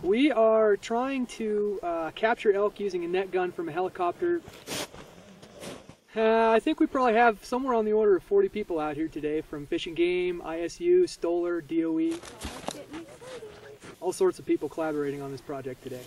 We are trying to capture elk using a net gun from a helicopter. I think we probably have somewhere on the order of 40 people out here today, from Fish and Game, ISU, Stoller, DOE. All sorts of people collaborating on this project today.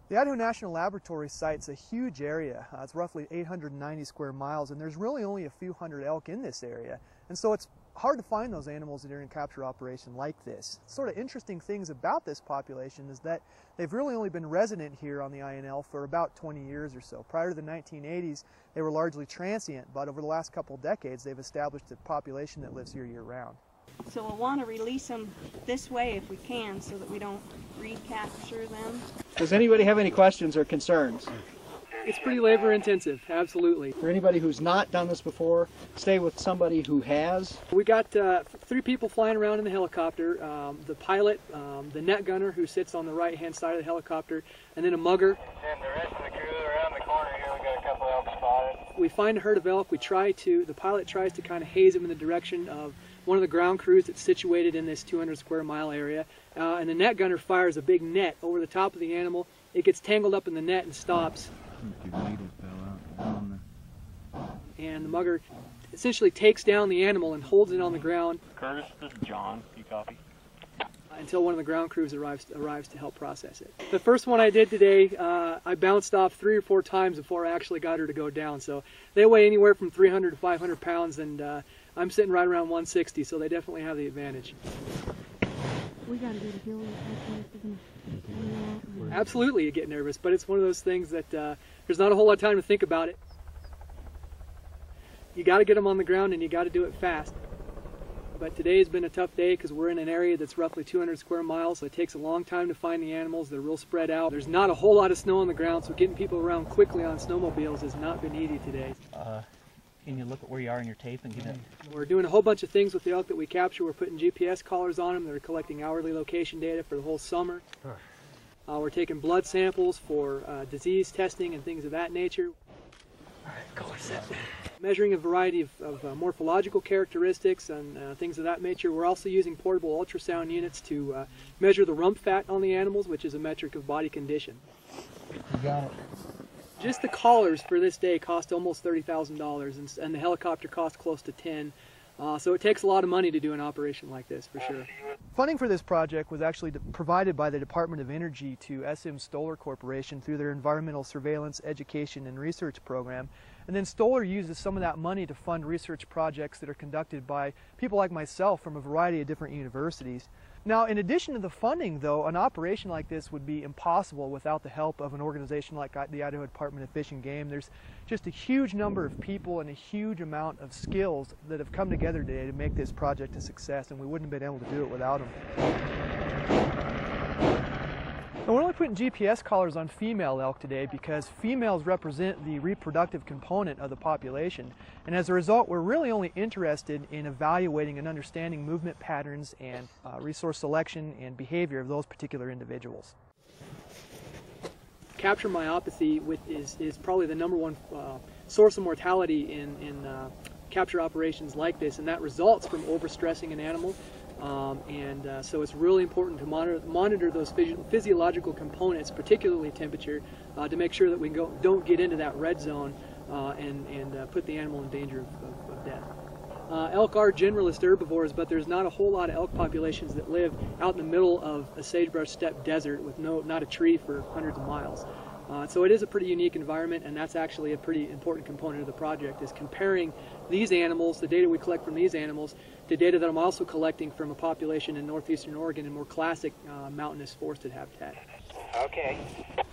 The Idaho National Laboratory Site is a huge area. It's roughly 890 square miles, and there's really only a few hundred elk in this area. And so it's hard to find those animals during a capture operation like this. Sort of interesting things about this population is that they've really only been resident here on the INL for about 20 years or so. Prior to the 1980s, they were largely transient, but over the last couple decades, they've established a population that lives here year-round. So we'll want to release them this way if we can, so that we don't recapture them. Does anybody have any questions or concerns? It's pretty labor intensive, absolutely. For anybody who's not done this before, stay with somebody who has. We got 3 people flying around in the helicopter, the pilot, the net gunner who sits on the right-hand side of the helicopter, and then a mugger. And the rest of the crew around the corner here, we got a couple elk spotted. We find a herd of elk. The pilot tries to kind of haze them in the direction of one of the ground crews that's situated in this 200 square mile area, and the net gunner fires a big net over the top of the animal. It gets tangled up in the net and stops. And the mugger essentially takes down the animal and holds it on the ground. Curtis, this is John. You copy? Until one of the ground crews arrives to help process it. The first one I did today, I bounced off 3 or 4 times before I actually got her to go down. So they weigh anywhere from 300 to 500 pounds, and I'm sitting right around 160, so they definitely have the advantage. We gotta do the healing. Absolutely, you get nervous, but it's one of those things that there's not a whole lot of time to think about it. You got to get them on the ground, and you got to do it fast. But today has been a tough day because we're in an area that's roughly 200 square miles, so it takes a long time to find the animals. They're real spread out. There's not a whole lot of snow on the ground, so getting people around quickly on snowmobiles has not been easy today. Can you look at where you are in your tape and get it? We're doing a whole bunch of things with the elk that we capture. We're putting GPS collars on them. They're collecting hourly location data for the whole summer. We're taking blood samples for disease testing and things of that nature. All right, color set. Measuring a variety of morphological characteristics and things of that nature. We're also using portable ultrasound units to measure the rump fat on the animals, which is a metric of body condition. You got it. Just the collars for this day cost almost $30,000, and the helicopter cost close to $10,000. So it takes a lot of money to do an operation like this, for sure. Funding for this project was actually provided by the Department of Energy to SM Stoller Corporation through their Environmental Surveillance, Education, and Research program. And then Stoller uses some of that money to fund research projects that are conducted by people like myself from a variety of different universities. Now, in addition to the funding, though, an operation like this would be impossible without the help of an organization like the Idaho Department of Fish and Game. There's just a huge number of people and a huge amount of skills that have come together today to make this project a success, and we wouldn't have been able to do it without them. Now, we're only putting GPS collars on female elk today because females represent the reproductive component of the population, and as a result we're really only interested in evaluating and understanding movement patterns and resource selection and behavior of those particular individuals. Capture myopathy is probably the #1 source of mortality in capture operations like this, and that results from overstressing an animal. So it's really important to monitor those physiological components, particularly temperature, to make sure that we don't get into that red zone and put the animal in danger of death. Elk are generalist herbivores, but there's not a whole lot of elk populations that live out in the middle of a sagebrush steppe desert with not a tree for hundreds of miles. So it is a pretty unique environment, and that's actually a pretty important component of the project, is comparing these animals, the data we collect from these animals, to data that I'm also collecting from a population in northeastern Oregon in more classic mountainous forested habitat. Okay.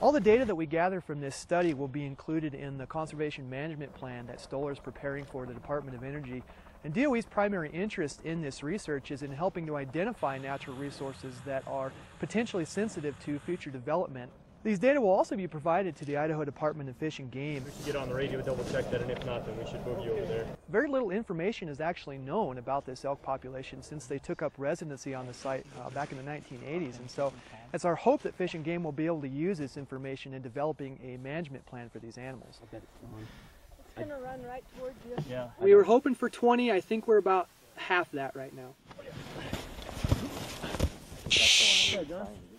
All the data that we gather from this study will be included in the conservation management plan that Stoller is preparing for the Department of Energy. And DOE's primary interest in this research is in helping to identify natural resources that are potentially sensitive to future development. These data will also be provided to the Idaho Department of Fish and Game. We should get on the radio, double check that, and if not, then we should move you over there. Very little information is actually known about this elk population since they took up residency on the site back in the 1980s, and so it's our hope that Fish and Game will be able to use this information in developing a management plan for these animals. It's going to run right towards you. Yeah. We were hoping for 20. I think we're about half that right now.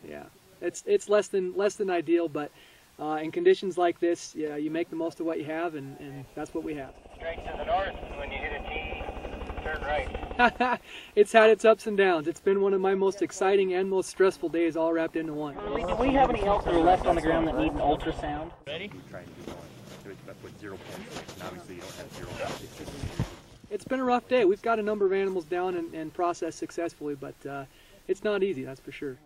Yeah, it's less than ideal, but in conditions like this, yeah, you make the most of what you have, and that's what we have. Straight to the north, and when you hit a T, turn right. It's had its ups and downs. It's been one of my most exciting and most stressful days all wrapped into one. Do we have any elk that are left on the ground that need an ultrasound? Ready? It's been a rough day. We've got a number of animals down and processed successfully, but it's not easy, that's for sure.